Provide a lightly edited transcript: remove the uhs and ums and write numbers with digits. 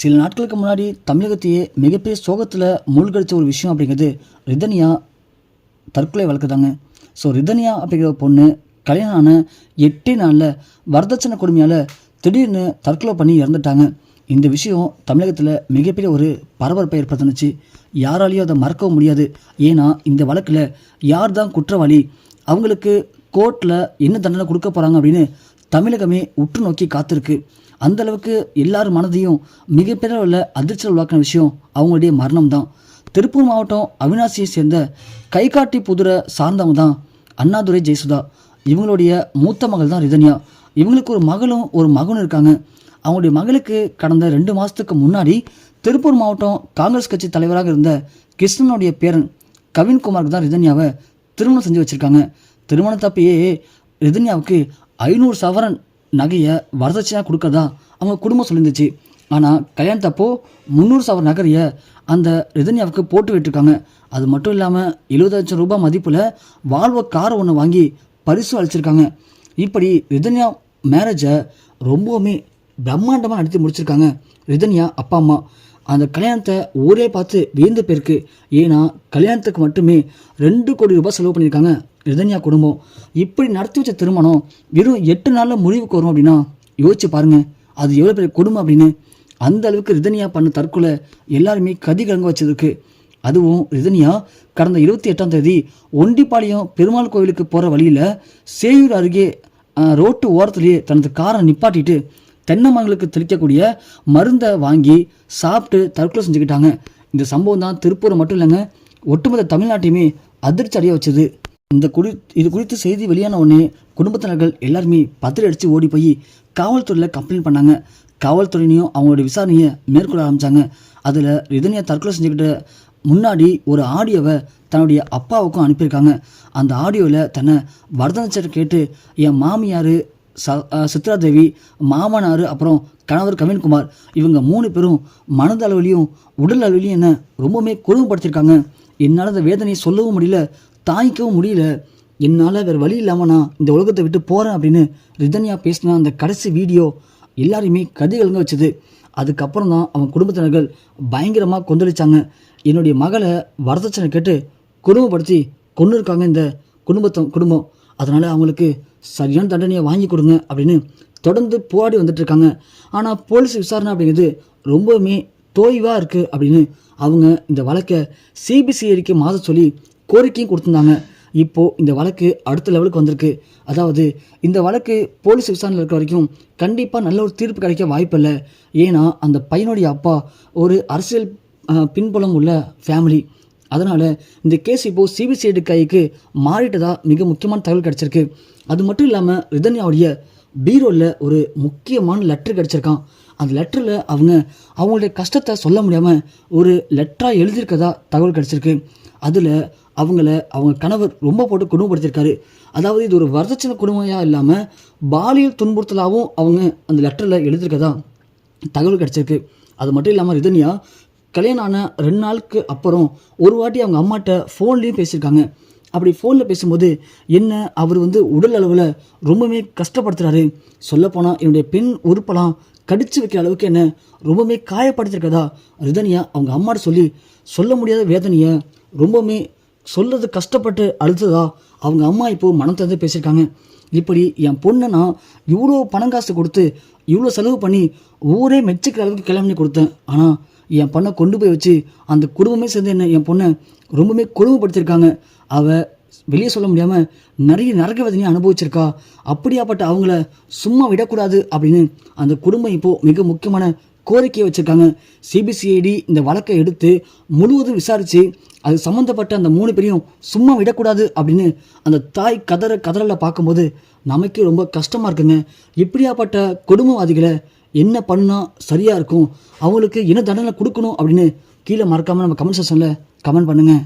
சில நாட்களுக்கு முன்னாடி தமிழகத்தையே மிகப்பெரிய சோகத்தில் மூழ்கடிச்ச ஒரு விஷயம் அப்படிங்கிறது ரிதன்யா தற்கொலை வழக்குதாங்க. ஸோ ரிதன்யா அப்படிங்கிற ஒரு பொண்ணு கல்யாணம் ஆன 8 நாளில் வரதட்சணை கொடுமையால் திடீர்னு தற்கொலை பண்ணி இறந்துட்டாங்க. இந்த விஷயம் தமிழகத்தில் மிகப்பெரிய ஒரு பரபரப்பை ஏற்படுத்துனுச்சு. யாராலையும் அதை மறக்கவும் முடியாது. ஏன்னா இந்த வழக்கில் யார் தான் குற்றவாளி, அவங்களுக்கு கோர்ட்டில் என்ன தண்டனை கொடுக்க போகிறாங்க அப்படின்னு தமிழகமே உற்று நோக்கி காத்திருக்கு. அந்தளவுக்கு எல்லார் மனதையும் மிகப்பெரிய உள்ள அதிர்ச்சியில் உருவாக்கின விஷயம் அவங்களுடைய மரணம் தான். திருப்பூர் மாவட்டம் அவினாசியை சேர்ந்த கைகாட்டி புதுரை சார்ந்தவங்க தான் அண்ணாதுரை ஜெயசுதா. இவங்களுடைய மூத்த மகள் தான் ரிதன்யா. இவங்களுக்கு ஒரு மகளும் ஒரு மகனும் இருக்காங்க. அவங்களுடைய மகளுக்கு கடந்த 2 மாதத்துக்கு முன்னாடி திருப்பூர் மாவட்டம் காங்கிரஸ் கட்சி தலைவராக இருந்த கிருஷ்ணனுடைய பேரன் கவின்குமாருக்கு தான் ரிதன்யாவை திருமணம் செஞ்சு வச்சுருக்காங்க. திருமணத்தப்பையே ரிதன்யாவுக்கு 500 சவரன் நகையை வரதட்சணையாக கொடுக்கறதா அவங்க குடும்பம் சொல்லியிருந்துச்சு. ஆனால் கல்யாணத்தப்போ 300 சவரன் நகையை அந்த ரிதன்யாவுக்கு போட்டு விட்டுருக்காங்க. அது மட்டும் இல்லாமல் 70 லட்சம் ரூபாய் மதிப்பில் வால்வோ காரை ஒன்று வாங்கி பரிசு அளிச்சிருக்காங்க. இப்படி ரிதன்யா மேரேஜை ரொம்பவுமே பிரம்மாண்டமாக நடத்தி முடிச்சிருக்காங்க ரிதன்யா அப்பா அம்மா. அந்த கல்யாணத்தை ஊரே பார்த்து வியந்து போயிருக்கு. ஏன்னா கல்யாணத்துக்கு மட்டுமே 2 கோடி ரூபாய் செலவு பண்ணியிருக்காங்க ரிதன்யா குடும்பம். இப்படி நடத்தி வச்ச திருமணம் வெறும் 8 நாளில் முடிவுக்கு வரும் அப்படின்னா யோசிச்சு பாருங்க, அது எவ்வளோ பெரிய குடும்பம் அப்படின்னு. அந்த அளவுக்கு ரிதன்யா பண்ண தற்கொலை எல்லாருமே கதி கலங்க வச்சதுக்கு. அதுவும் ரிதன்யா கடந்த 28ஆம் தேதி ஒண்டிப்பாளையம் பெருமாள் கோவிலுக்கு போகிற வழியில் சேயூர் அருகே ரோட்டு ஓரத்துலேயே தனது காரை நிப்பாட்டிட்டு தென்னை மரங்களுக்கு தெளிக்கக்கூடிய மருந்தை வாங்கி சாப்பிட்டு தற்கொலை செஞ்சுக்கிட்டாங்க. இந்த சம்பவம் தான் திருப்பூர் மட்டும் இல்லைங்க, ஒட்டுமொத்த தமிழ்நாட்டையுமே அதிர்ச்சி அடைய வச்சது. இது குறித்து செய்தி வெளியான உடனே குடும்பத்தினர்கள் எல்லாருமே பத்திரி அடித்து ஓடி போய் காவல்துறையில் கம்ப்ளைண்ட் பண்ணாங்க. காவல்துறையினையும் அவங்களுடைய விசாரணையை மேற்கொள்ள ஆரம்பித்தாங்க. அதில் ரிதன்யா தற்கொலை செஞ்சுக்கிட்ட முன்னாடி ஒரு ஆடியோவை தன்னுடைய அப்பாவுக்கும் அனுப்பியிருக்காங்க. அந்த ஆடியோவில் தன்னை வரதட்சணை கேட்டு என் மாமியார் சித்ராதேவி, மாமனார், அப்புறம் கணவர் கவின்குமார், இவங்க 3 பேரும் மனதளவிலையும் உடல் அளவிலையும் என்ன ரொம்பவுமே கொடுமைப்படுத்தியிருக்காங்க. என்னால் அந்த வேதனையை சொல்லவும் முடியல, தாய்க்கவும் முடியல. என்னால் வேறு வழி இல்லாமல் நான் இந்த உலகத்தை விட்டு போகிறேன் அப்படின்னு ரிதன்யா பேசின அந்த கடைசி வீடியோ எல்லாரையுமே கதிகலங்க வச்சுது. அதுக்கப்புறம் தான் அவங்க குடும்பத்தினர்கள் பயங்கரமாக கொந்தளிச்சாங்க. என்னுடைய மகளை வரதட்சணை கேட்டு கொடுமைப்படுத்தி கொண்டு இருக்காங்க இந்த குடும்பம், அதனால் அவங்களுக்கு சரியான தண்டனையை வாங்கி கொடுங்க அப்படின்னு தொடர்ந்து போராடி வந்துட்டு இருக்காங்க. ஆனால் போலீஸ் விசாரணை அப்படிங்கிறது ரொம்பவுமே தோய்வாக இருக்குது அப்படின்னு அவங்க இந்த வழக்கை சிபிசிஐடிக்கு மாற்ற சொல்லி கோரிக்கையும் கொடுத்துருந்தாங்க. இப்போது இந்த வழக்கு அடுத்த லெவலுக்கு வந்திருக்கு. அதாவது இந்த வழக்கு போலீஸ் விசாரணையில் இருக்க வரைக்கும் கண்டிப்பாக நல்ல ஒரு தீர்ப்பு கிடைக்க வாய்ப்பில்லை. ஏன்னா அந்த பையனுடைய அப்பா ஒரு அரசியல் பின்புலம் உள்ள ஃபேமிலி. அதனால் இந்த கேஸ் இப்போது சிபிசிஐடி கைக்கு மாறிட்டதா மிக முக்கியமான தகவல் கிடச்சிருக்கு. அது மட்டும் இல்லாமல் ரிதன்யாவுடைய பீரோவில் ஒரு முக்கியமான லெட்டர் கிடச்சிருக்கான். அந்த லெட்டரில் அவங்களுடைய கஷ்டத்தை சொல்ல முடியாமல் ஒரு லெட்டராக எழுதியிருக்கதா தகவல் கிடச்சிருக்கு. அதில் அவங்க கணவர் ரொம்ப போட்டு குடும்பப்படுத்தியிருக்காரு. அதாவது இது ஒரு வரதட்சணை குடும்பமாக இல்லாமல் பாலியல் துன்புறுத்தலாகவும் அவங்க அந்த லெட்டரில் எழுதியிருக்கதா தகவல் கிடச்சிருக்கு. அது மட்டும் இல்லாமல் ரிதன்யா கல்யாணம் ஆன 2 நாளுக்கு அப்புறம் ஒரு வாட்டி அவங்க அம்மாட்ட ஃபோன்லேயும் பேசியிருக்காங்க. அப்படி ஃபோனில் பேசும்போது என்ன அவர் உடல் அளவில் ரொம்பவுமே கஷ்டப்படுத்துகிறாரு, சொல்லப்போனால் என்னுடைய பெண் உறுப்பெல்லாம் கடிச்சு வைக்கிற அளவுக்கு என்ன ரொம்பவுமே காயப்படுத்திருக்கதா ரிதன்யா அவங்க அம்மாட்ட சொல்ல முடியாத வேதனையை ரொம்பவுமே சொல்கிறது கஷ்டப்பட்டு அழுத்ததா அவங்க அம்மா இப்போது மனம் திறந்து பேசியிருக்காங்க. இப்படி என் பொண்ணை நான் இவ்வளோ பணம் காசு கொடுத்து இவ்வளோ செலவு பண்ணி ஊரே மெச்சிக்கிற அளவுக்கு கல்யாணம் பண்ணி கொடுத்தேன். ஆனால் என் பொண்ணை கொண்டு போய் வச்சு அந்த குடும்பமே சேர்ந்து என்ன என் பொண்ணை ரொம்பவுமே கொடுமைப்படுத்தியிருக்காங்க. அவள் வெளியே சொல்ல முடியாமல் நிறைய நரக வேதனையை அனுபவிச்சிருக்கா. அப்படியாப்பட்ட அவங்கள சும்மா விடக்கூடாது அப்படின்னு அந்த குடும்பம் இப்போது மிக முக்கியமான கோரிக்கையை வச்சுருக்காங்க. சிபிசிஐடி இந்த வழக்கை எடுத்து முழுவதும் விசாரித்து அது சம்மந்தப்பட்ட அந்த 3 பேரையும் சும்மா விடக்கூடாது அப்படின்னு அந்த தாய் கதறலை பார்க்கும்போது நமக்கே ரொம்ப கஷ்டமாக இருக்குங்க. இப்படியாப்பட்ட குடும்பவாதிகளை என்ன பண்ணால் சரியாக இருக்கும், அவங்களுக்கு என்ன தண்டனை கொடுக்கணும் அப்படின்னு கீழே மறக்காமல் நம்ம கமெண்ட் செக்ஷனில் கமெண்ட் பண்ணுங்கள்.